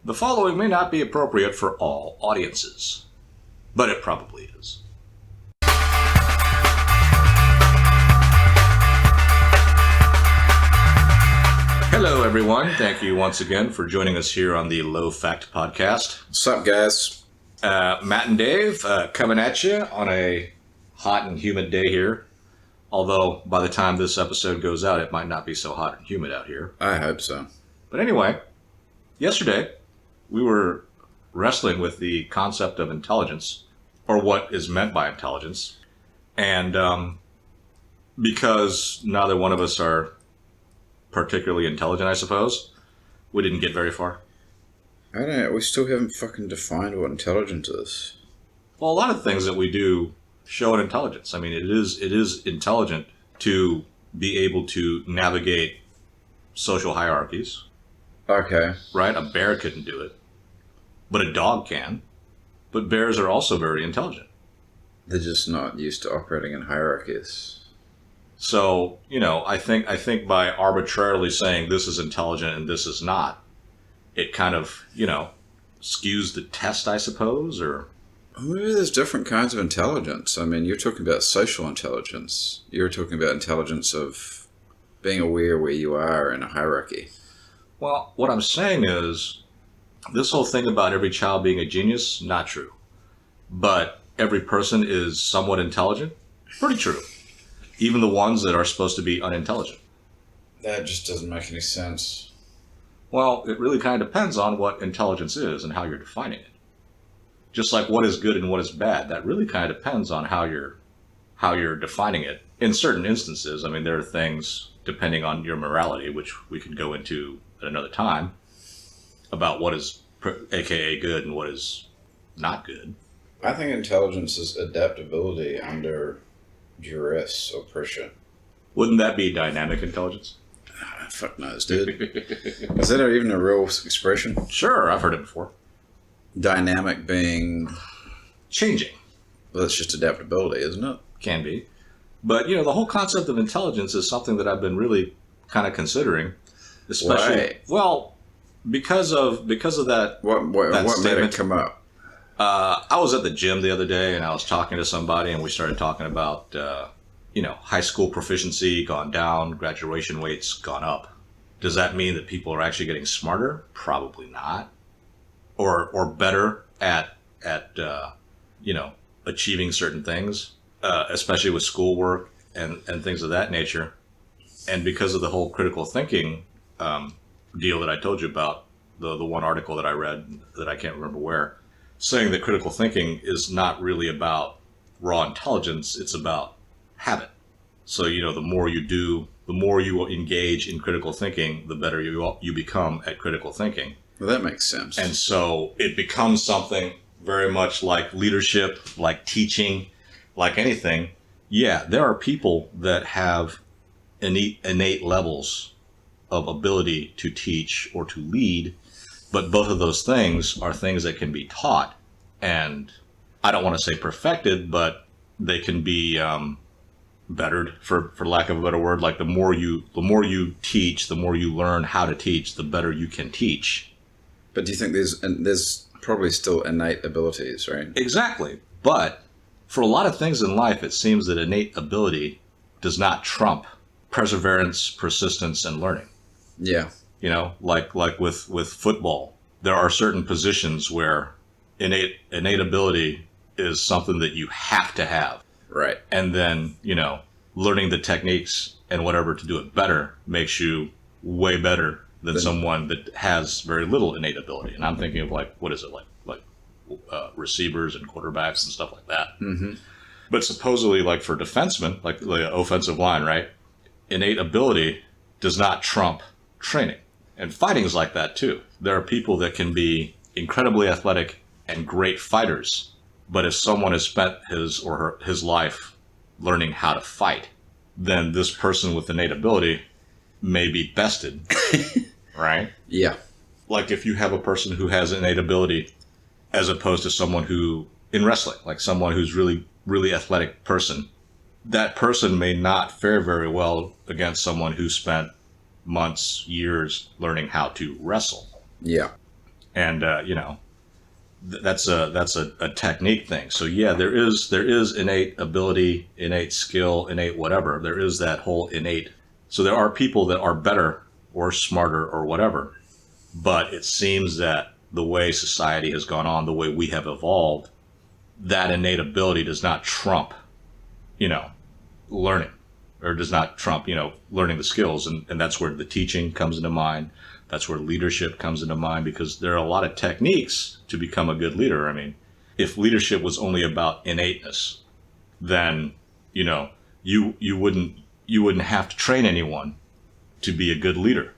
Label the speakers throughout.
Speaker 1: The following may not be appropriate for all audiences, but it probably is. Hello, everyone. Thank you once again for joining us here on the Low Fact Podcast.
Speaker 2: What's up, guys?
Speaker 1: Matt and Dave coming at you on a hot and humid day here. Although, by the time this episode goes out, it might not be so hot and humid out here.
Speaker 2: I hope so.
Speaker 1: But anyway, yesterday, we were wrestling with the concept of intelligence, or what is meant by intelligence. And because neither one of us are particularly intelligent, I suppose, we didn't get very far.
Speaker 2: I don't know. We still haven't fucking defined what intelligence is.
Speaker 1: Well, a lot of things that we do show an intelligence. I mean, it is intelligent to be able to navigate social hierarchies.
Speaker 2: Okay.
Speaker 1: Right? A bear couldn't do it. But a dog can. But bears are also very intelligent.
Speaker 2: They're just not used to operating in hierarchies.
Speaker 1: So, I think by arbitrarily saying this is intelligent and this is not, it kind of, skews the test, I suppose, or...
Speaker 2: Maybe there's different kinds of intelligence. I mean, you're talking about social intelligence. You're talking about intelligence of being aware where you are in a hierarchy.
Speaker 1: Well, what I'm saying is, this whole thing about every child being a genius, not true. But every person is somewhat intelligent, pretty true. Even the ones that are supposed to be unintelligent.
Speaker 2: That just doesn't make any sense.
Speaker 1: Well, it really kind of depends on what intelligence is and how you're defining it. Just like what is good and what is bad, that really kind of depends on how you're defining it. In certain instances, I mean, there are things, depending on your morality, which we could go into at another time, about what is aka good and what is not good.
Speaker 2: I think intelligence is adaptability under duress or pressure.
Speaker 1: Wouldn't that be dynamic intelligence?
Speaker 2: Fuck knows, dude. Is that even a real expression?
Speaker 1: Sure, I've heard it before.
Speaker 2: Dynamic being...
Speaker 1: changing.
Speaker 2: Well, that's just adaptability, isn't it?
Speaker 1: Can be. But, the whole concept of intelligence is something that I've been really kind of considering. Especially,
Speaker 2: why?
Speaker 1: Well, because of that.
Speaker 2: What made it come up?
Speaker 1: I was at the gym the other day and I was talking to somebody and we started talking about, high school proficiency gone down, graduation rates gone up. Does that mean that people are actually getting smarter? Probably not. Or better at achieving certain things, especially with schoolwork and things of that nature. And because of the whole critical thinking deal that I told you about, the one article that I read that I can't remember where, saying that critical thinking is not really about raw intelligence, it's about habit. So, the more you do, the more you engage in critical thinking, the better you become at critical thinking.
Speaker 2: Well, that makes sense.
Speaker 1: And so it becomes something very much like leadership, like teaching, like anything. Yeah, there are people that have innate levels of ability to teach or to lead, but both of those things are things that can be taught. And I don't want to say perfected, but they can be bettered, for lack of a better word. Like the more you teach, the more you learn how to teach, the better you can teach.
Speaker 2: But do you think there's probably still innate abilities, right? Exactly.
Speaker 1: But for a lot of things in life, it seems that innate ability does not trump perseverance, persistence, and learning.
Speaker 2: Yeah.
Speaker 1: Like with football, there are certain positions where innate ability is something that you have to have.
Speaker 2: Right.
Speaker 1: And then, learning the techniques and whatever to do it better makes you way better than someone that has very little innate ability. And I'm thinking of receivers and quarterbacks and stuff like that.
Speaker 2: Mm-hmm.
Speaker 1: But supposedly, like for defensemen, like the offensive line, right? Innate ability does not trump training. And fighting's like that too. There are people that can be incredibly athletic and great fighters, but if someone has spent his life learning how to fight, then this person with innate ability may be bested. Right?
Speaker 2: Yeah.
Speaker 1: Like if you have a person who has innate ability as opposed to someone who, in wrestling, like someone who's really, really athletic person, that person may not fare very well against someone who spent months, years learning how to wrestle.
Speaker 2: Yeah.
Speaker 1: And that's a technique thing. So yeah, there is innate ability, innate skill, innate whatever. There is that whole innate. So there are people that are better or smarter or whatever, but it seems that the way society has gone on, the way we have evolved, that innate ability does not trump, learning, or does not trump, learning the skills. And that's where the teaching comes into mind. That's where leadership comes into mind, because there are a lot of techniques to become a good leader. I mean, if leadership was only about innateness, then, you wouldn't have to train anyone to be a good leader.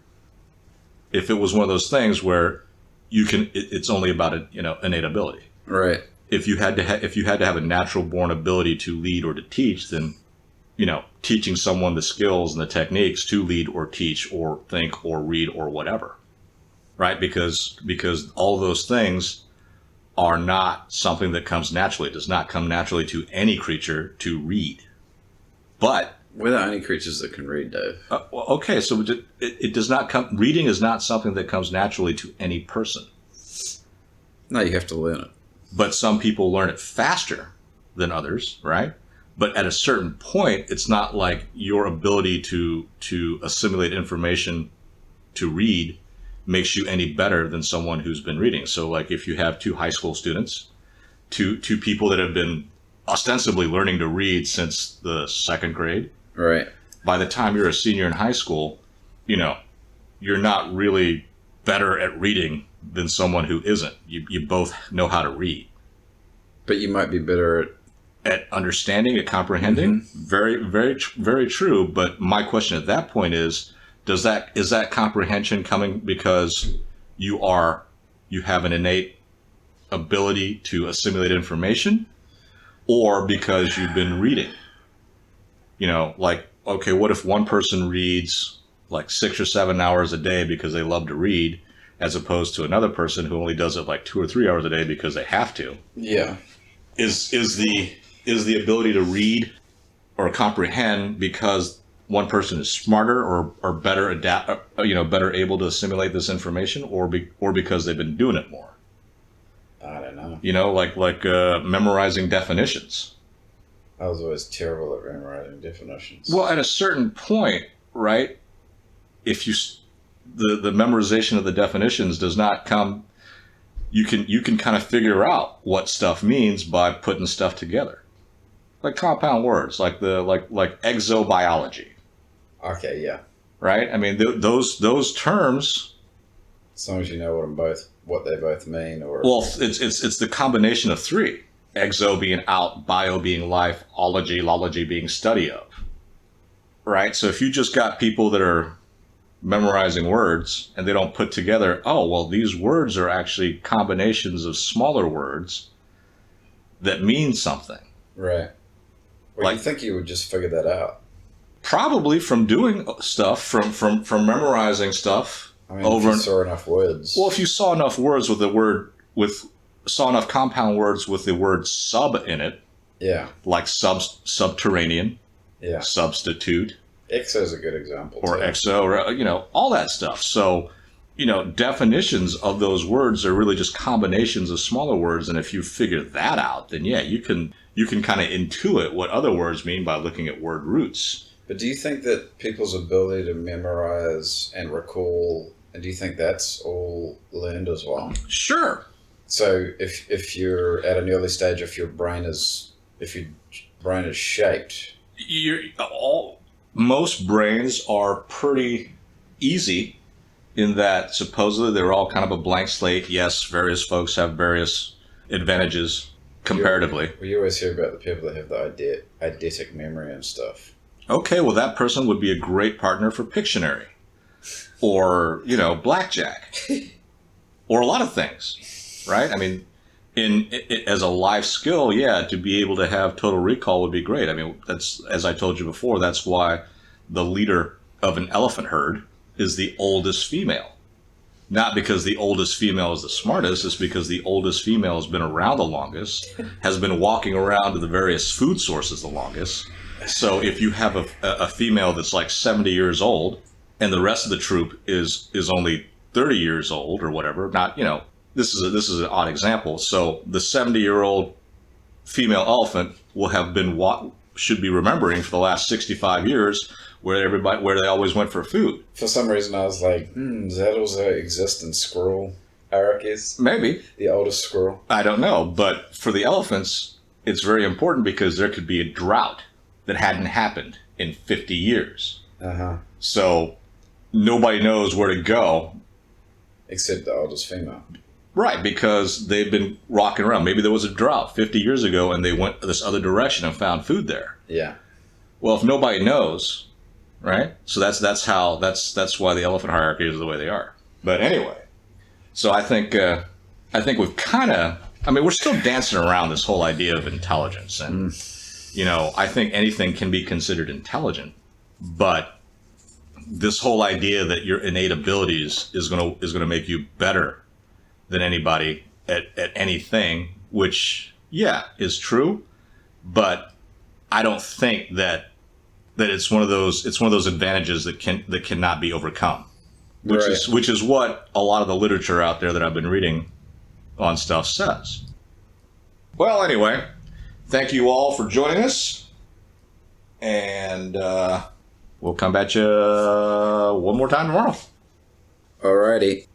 Speaker 1: If it was one of those things where it's only about innate ability.
Speaker 2: Right.
Speaker 1: If you had to have a natural born ability to lead or to teach, then teaching someone the skills and the techniques to lead or teach or think or read or whatever, right? Because all those things are not something that comes naturally. It does not come naturally to any creature to read. But
Speaker 2: we're the only creatures that can read, Dave.
Speaker 1: Okay, so it does not come. Reading is not something that comes naturally to any person.
Speaker 2: No, you have to learn it.
Speaker 1: But some people learn it faster than others, right? But at a certain point, it's not like your ability to assimilate information to read makes you any better than someone who's been reading. So like if you have two high school students, two people that have been ostensibly learning to read since the second grade,
Speaker 2: right?
Speaker 1: By the time you're a senior in high school, you're not really better at reading than someone who isn't. You both know how to read.
Speaker 2: But you might be better
Speaker 1: at understanding, at comprehending. Mm-hmm. Very, very, very true. But my question at that point is that comprehension coming because you have an innate ability to assimilate information, or because you've been reading? Okay, what if one person reads like 6 or 7 hours a day because they love to read, as opposed to another person who only does it like 2 or 3 hours a day because they have to?
Speaker 2: Yeah.
Speaker 1: Is the ability to read or comprehend because one person is smarter or better better able to assimilate this information, or because they've been doing it more?
Speaker 2: I don't know.
Speaker 1: Like memorizing definitions.
Speaker 2: I was always terrible at memorizing definitions.
Speaker 1: Well, at a certain point, right? If the memorization of the definitions does not come, you can kind of figure out what stuff means by putting stuff together, like compound words, like exobiology.
Speaker 2: Okay, yeah.
Speaker 1: Right. I mean, those terms.
Speaker 2: As long as you know what they both mean, or
Speaker 1: well, it's the combination of three: exo being out, bio being life, lology being study of. Right. So if you just got people that are memorizing words and they don't put together, oh, well, these words are actually combinations of smaller words that mean something.
Speaker 2: Right. Well, you think you would just figure that out?
Speaker 1: Probably from doing stuff, from memorizing stuff.
Speaker 2: I mean, if you saw enough words.
Speaker 1: Well, if you saw enough words saw enough compound words with the word sub in it. Yeah. Like subterranean.
Speaker 2: Yeah.
Speaker 1: Substitute.
Speaker 2: Exo is a good example.
Speaker 1: Or exo, or, all that stuff. So, definitions of those words are really just combinations of smaller words. And if you figure that out, then yeah, you can kind of intuit what other words mean by looking at word roots.
Speaker 2: But do you think that people's ability to memorize and recall, and do you think that's all learned as well?
Speaker 1: Sure.
Speaker 2: So if you're at an early stage, if your brain is shaped,
Speaker 1: most brains are pretty easy in that supposedly they're all kind of a blank slate. Yes, various folks have various advantages comparatively.
Speaker 2: You always hear about the people that have the eidetic memory and stuff.
Speaker 1: Okay, well, that person would be a great partner for Pictionary or, blackjack or a lot of things, right? I mean, as a life skill, yeah, to be able to have total recall would be great. I mean, that's, as I told you before, that's why the leader of an elephant herd is the oldest female. Not because the oldest female is the smartest, it's because the oldest female has been around the longest, has been walking around to the various food sources the longest. So if you have a female that's like 70 years old and the rest of the troop is only 30 years old or whatever, not, this is an odd example. So the 70-year-old female elephant will have been what should be remembering for the last 65 years where they always went for food.
Speaker 2: For some reason, I was like, does that also exist in squirrel hierarchies?
Speaker 1: Maybe.
Speaker 2: The oldest squirrel?
Speaker 1: I don't know. But for the elephants, it's very important because there could be a drought that hadn't happened in 50 years.
Speaker 2: Uh-huh.
Speaker 1: So nobody knows where to go.
Speaker 2: Except the oldest female.
Speaker 1: Right, because they've been rocking around. Maybe there was a drought 50 years ago and they went this other direction and found food there.
Speaker 2: Yeah.
Speaker 1: Well, if nobody knows, right? So that's why the elephant hierarchy is the way they are. But anyway, so I think we've kind of, I mean, we're still dancing around this whole idea of intelligence, and I think anything can be considered intelligent, but this whole idea that your innate abilities is gonna make you better than anybody at anything, which is true, but I don't think that it's one of those advantages that cannot be overcome, which is what a lot of the literature out there that I've been reading on stuff says. Well, anyway, thank you all for joining us, and we'll come at you one more time tomorrow.
Speaker 2: Alrighty.